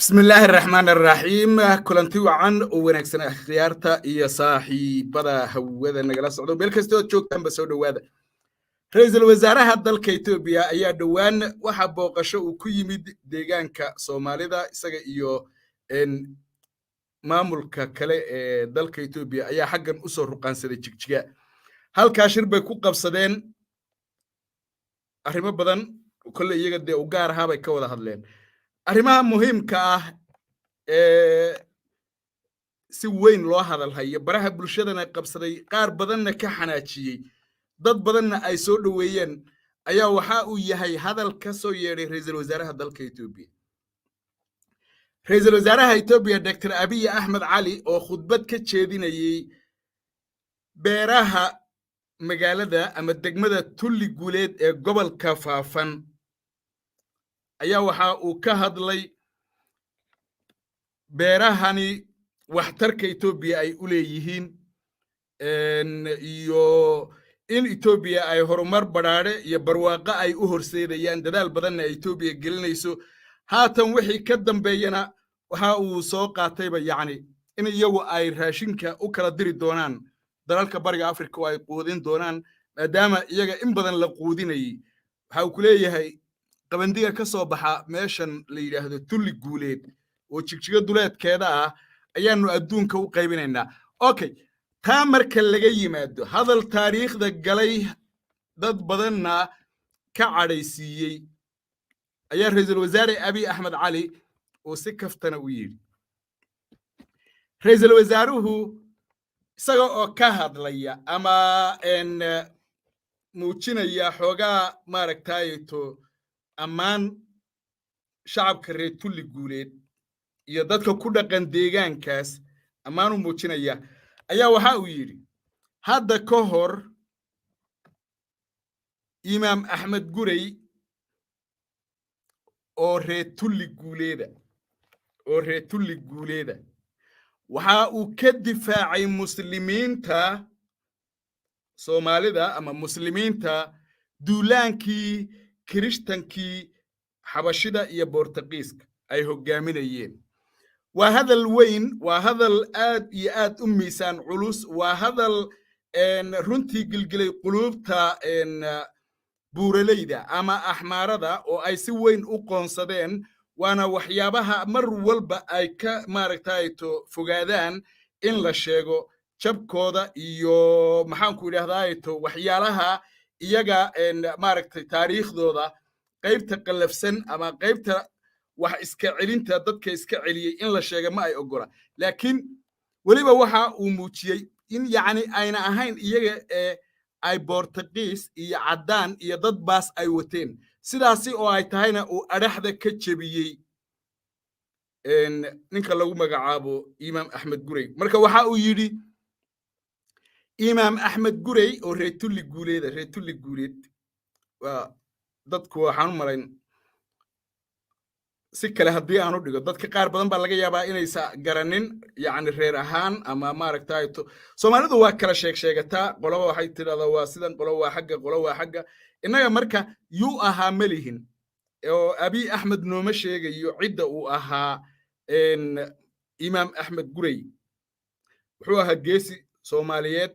بسم الله الرحمن الرحيم كلنتي وعن ونكسنا خيارتا إيا صاحي بدا هوذا نقلا سعودو بيلكستو تشوكتان بسو دوادا رئيس الوزراء هذا الكيتوبيا أيا دوان وحبو قشو كيميد ديغانكا سوماليدا إساقا إيو إن maamulka kale ee dalka Ethiopia ayaa xaggan u soo ruqaansaday jigjiga halka shir bay ku qabsadeen arrimo badan kulli iyaga de u gaar ahaa bay ka wada hadleen arrimaha muhiimka ah ee si weyn loo hadal hayo baraha bulshadana qabsaday qaar badanna ka xanaajiyay dad badanna ay soo dhaweeyeen ayaa waxa uu yahay hadal ka soo yeeray ra'iisul wasaaraha dalka Ethiopia ra'iisul wasaaraha Ethiopia Dr. Abiy Ahmed Ali oo khudbad ka jeedinayay beeraha magaalada ama degmada Tulli Guuleed ee gobolka Faafan ayaa waxa uu ka hadlay beerahani waxtarka Ethiopia ay u leeyihiin iyo in Ethiopia ay horumar baraare iyo barwaaqo ay u horseedayaan dadaal badanna Ethiopia gelinayso haatan wixii ka dambeeyana waxa uu soo qaatayba yacni in iyagu ay raashinka u kala diri doonaan dalalka bariga Afrika oo ay quudin doonaan maadaama iyaga in badan la quudinayay waxa uu ku leeyahay qabandiga ka soo baxa meeshan la yiraahdo Tulli Guuleed oo jigjiga duleedkeeda ah ayaanu adduunka u qaybinaynaa okay taa marka laga yimaado hadal taariikhda galay dad badanna ka cadhaysiiyey ayaa ra'iisul wasaare Abiy Ahmed Ali oo si kaftana u yiri ra'iisul wasaaruhu isaga oo ka hadlaya ama muujinaya xoogaa maaragtayto ammaan shacabka reer Tulli Guuleed iyo dadka ku dhaqan deegaankaas ammaan u muujinaya ayaa waxa uu yiri hadda ka hor Imaam Axmed Gurey oo reer Tulli Guuleeda waxa uu ka difaacay muslimiinta Soomaalida ama muslimiinta duulaankii Kirishtankii Xabashida iyo Boortaqiiska ay hogaaminayeen waa hadal weyn waa hadal aad iyo aad u miisaan culus waa hadal runtii gilgilay qulubta buuraleyda ama axmaarada oo ay si weyn u qoonsadeen waana waxyaabaha mar walba ay ka maaragtayto fogaadaan in la sheego jabkooda iyo maxaan ku yidhaahdaato waxyaalaha iyaga maaragtay taariikhdooda qaybta qallafsan ama qaybta wax iska celinta dadka iska celiyay in la sheega ma ay ogola laakiin weliba waxa uu muujiyey in yacni ayna ahayn iyaga ay Boortaqiis iyo caddaan iyo dad baas ay wateen sidaasi oo ay tahayna uu adhaxda ka jebiyey ninka lagu magacaabo Imaam Axmed Gurey marka waxa uu yidhi Imaam Axmed Gurey oo reer Tulli Guuleed waa dadku waxaan u malayn si kale haddii aan u dhigo dadka qaar badan baa laga yaabaa inaysa garanin yacni reer ahaan ama maaragtayto Soomaalidu waa kala sheegataa qoloba waxay tiraahdaa waa sidan qolo waa xagga innaga marka yuu ahaa malihin oo Abiy Ahmed nooma sheegayo cidda uu ahaa Imaam Axmed Gurey wuxuu ahaa geesi Soomaaliyeed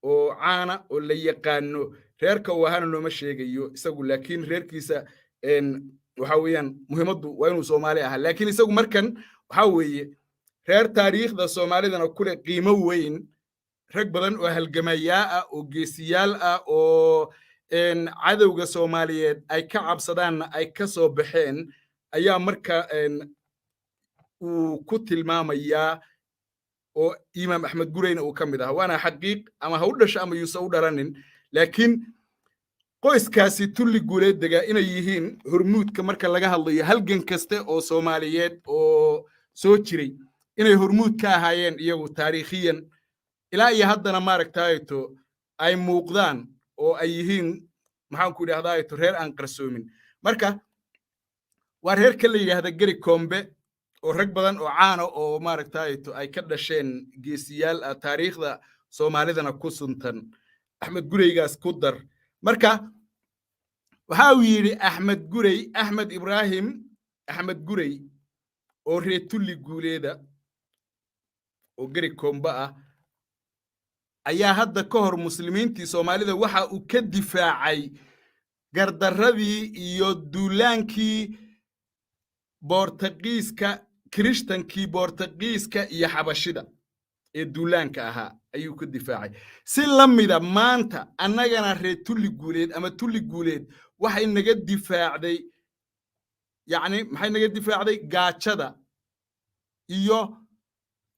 oo caana oo la yaqaano reerka uu ahaana nooma sheegayo isagu laakiin reerkiisa waxa weeyaan muhiimadu waa inuu Soomaali ahaa laakiin isagu markan waxa weeye reer taariikhda Soomaalidana kule qiimo weyn rag badan oo halgamayaa ah oo geesiyaal ah oo cadawga Soomaaliyeed ay ka cabsadaan ay ka soo baxeen ayaa marka uu ku tilmaamayaa oo Imaam Axmed Gureyna uu ka mid ahaa waana xaqiiq ama ha u dhasho ama yuusan u dhalanin laakiin qoyskaasi Tulli Guuleed degaa inay yihiin hormuudka marka laga hadlayo halgan kaste oo Soomaaliyeed oo soo jiray inay hormuud ka ahaayeen iyagu taariikhiyan ilaa iyo haddana maaragtayto ay muuqdaan oo ay yihiin maxaan ku yidhaahdaato reer aan qarsoomin marka waa reerka la yidhaahda Geri Kombe oo rag badan oo caana oo maaragtayto ay ka dhasheen geesiyaal taariikhda Soomaalidana ku suntan Axmed Gureygaas ku dar marka waxa uu yiri Axmed Gurey Axmed Ibrahim Axmed Gurey oo reer tulli guuleeda oo gari koomba ah ayaa hadda ka hor muslimiintii soomaalida waxa uu ka difaacay gardarradii iyo duulaankii boortaqiiska kirishtankii boortaqiiska iyo xabashida ee duulaanka ahaa ayuu ka difaacay si la mida maanta annagana reer tulli guuleed ama tulli guuleed waxay naga difaacday yacni maxay naga difaacday gaajada iyo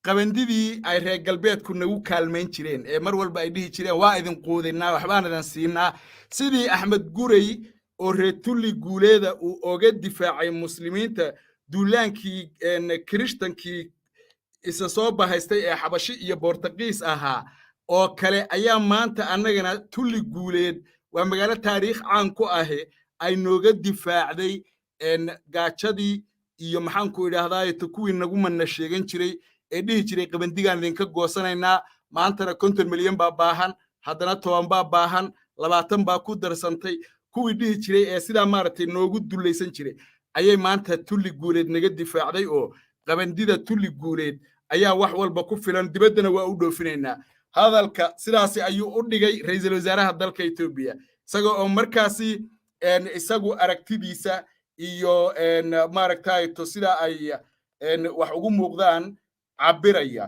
qabandidii ay reer galbeedku nagu kaalmayn jireen ee mar walba ay dhihi jireen waa idin quudinaa waxbaan idin siinaa sidii axmed gurey oo reer tulli guuleeda uu oga difaacay muslimiinta duulaankii kirishtankii isa soo bahaystay ee xabashi iyo boortaqiis ahaa oo kale ayaa maanta annagana tulli guuleed waa magaalo taariikh caan ku ahe ay nooga difaacday gaajadii iyo maxaanku idhaahdaa kuwii nagu manna sheegan jiray ee dhihi jiray qabandigaan idinka goosanaynaa maantana 50 milyan baa baahan haddana 10 baa baahan 20 baa ku darsantay kuwii dhihi jiray ee sidaa maaragtay noogu dulaysan jiray ayay maanta tulli guuleed naga difaacday oo qabandida tulli guuleed ayaa wax walba ku filan dibaddana waa u dhoofinaynaa hadalka sidaasi ayuu u dhigay ra'iisul wasaaraha dalka Itoobiya isagoo oo markaasi isagu aragtidiisa iyo maaragtay sida ay wax ugu muuqdaan cabiraya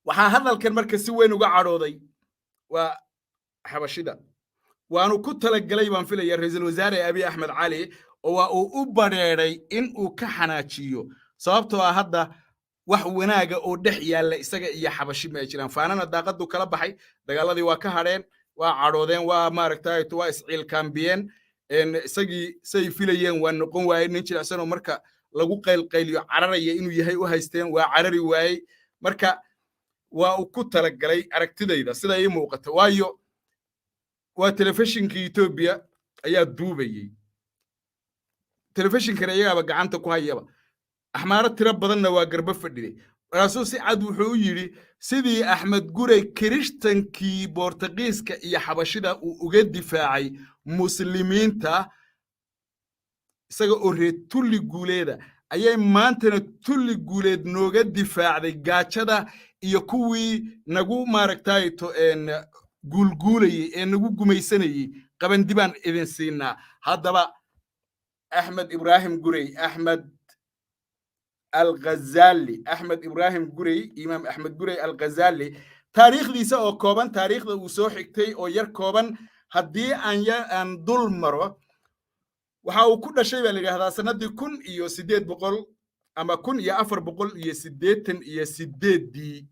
waxaa hadalkan marka si weyn uga cadhooday waa xabashida waanu ku talagalay baan filaya ra'iisul wasaare Abiy Ahmed Cali oo waa uu u bareeray in uu ka xanaajiyo sababtoo ah hadda wax wanaaga oo dhex yaalla isaga iyo xabashi ma jiraan faanana daaqadu kala baxay dagaaladii waa ka hadheen waa cadhoodeen waa maaragtay waa isciilkaambiyeen isagii say filayeen waa noqon waayeen nin jilicsan oo marka lagu qaylqayliyo cararaya inuu yahay u haysteen waa carari waayey marka waa uu ku talagalay aragtidayda sida ii muuqata waayo waa telefishinka Itoobiya ayaa duubayay telefishinkana iyagaaba gacanta ku hayaba axmaaro tiro badanna waa garba fadhiday rasuul si cad wuxuu u yidhi sidii axmed gurey kirishtankii boortaqiiska iyo xabashida uu uga difaacay muslimiinta isaga oo reer tulli guuleeda ayay maantana tulli guuleed nooga difaacday gaajada iyo kuwii nagu maaragtay guulguulayay ee nagu gumaysanayay qabandibaan idin siinaa haddaba axmed ibraahim gurey الغزالي أحمد إبراهيم قري إمام أحمد قري الغزالي تاريخ دي سو كوبان تاريخ ده وسو حكتي أو ير كوبان هدي أن دول مرة وحاو كل شيء اللي هذا سند كن يو سديد بقول أما كن يا أفر بقول يسديتن يسديد دي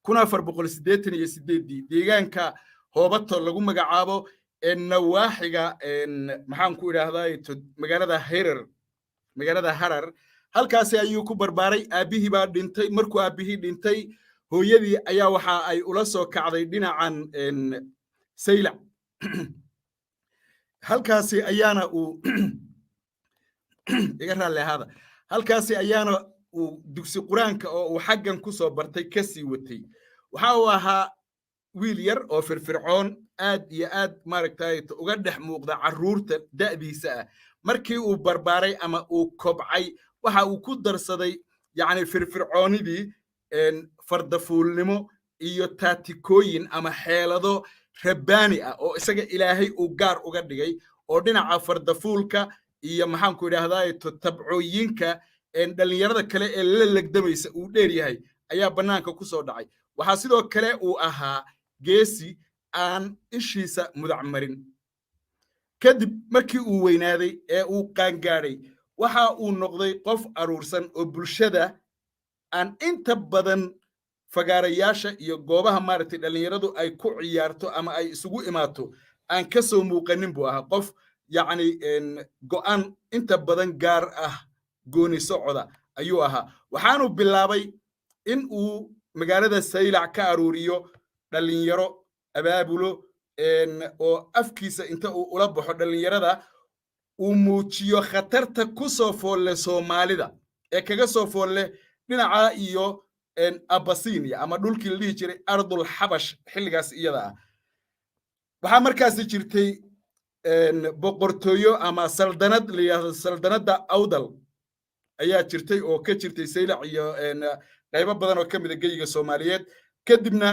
كن أفر بقول سديتن يسديد دي كان كا هو بطل لقوم مجعابه إن واحدة إن محام كل هذا مجرد هرر halkaasi ayuu ku barbaaray aabihii baa dhintay markuu aabihii dhintay hooyadii ayaa waxa ay ula soo kacday dhinacan saylac halkaasi ayaana uu iga raaleehada halkaasi ayaana uu dugsi quraanka oo uu xaggan ku soo bartay ka sii watay waxa uu ahaa wiil yar oo firfircoon aad iyo aad maaragtay uga dhex muuqda carruurta da'diisa ah markii uu barbaaray ama uu kobcay waxa uu ku darsaday yani firfircoonidii fardafuulnimo iyo taatikooyin ama xeelado rabbaani ah oo isaga ilaahay uu gaar uga dhigay oo dhinaca fardafuulka iyo maxaan ku idhaahdaa tabcooyinka dhalinyarada kale ee la legdamaysa uu dheer yahay ayaa bannaanka ku soo dhacay waxaa sidoo kale uu ahaa geesi aan ishiisa mudac marin kadib markii uu weynaaday ee uu qaangaadhay waxa uu noqday qof aruursan oo bulshada aan inta badan fagaarayaasha iyo goobaha maaragtay dhalinyaradu ay ku ciyaarto ama ay isugu imaato aan ka soo muuqanin buu ahaa qof yacni go'aan inta badan gaar ah gooni socda ayuu ahaa waxaanu bilaabay in uu magaalada saylac ka aruuriyo dhalinyaro abaabulo oo afkiisa inta uu ula baxo dhalinyarada uu muujiyo khatarta ku soo foolle Soomaalida ee kaga soo foolle dhinaca iyo Abyssinia ama dhulkii la dhihi jiray ardul xabash xilligaas iyada ah waxaa markaas jirtay boqortooyo ama saldanad la yiraahdo saldanada awdal ayaa jirtay oo ka jirtay saylac iyo qaybo badan oo ka mid a geyiga soomaaliyeed kadibna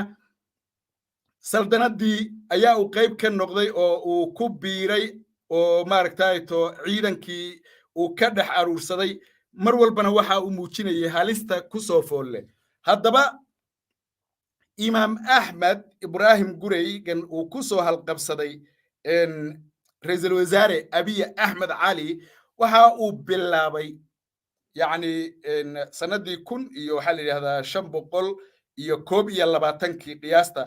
saldanadii ayaa uu qayb ka noqday oo uu ku biiray oo maaragtayto ciidankii uu ka dhex aruursaday mar walbana waxa uu muujinayay halista ku soo foolle haddaba imaam axmed ibraahim gureygan uu ku soo halqabsaday ra-iisul wasaare abiy axmed cali waxa uu bilaabay yacni sanadii kun iyo waxaa la yidhahdaa 521 qiyaasta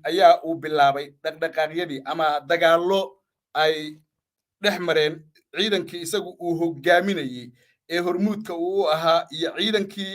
ayaa uu bilaabay dhaqdhaqaaqyadii ama dagaallo ay dhex mareen ciidankii isagu uu hogaaminayey ee hormuudka uu u ahaa iyo ciidankii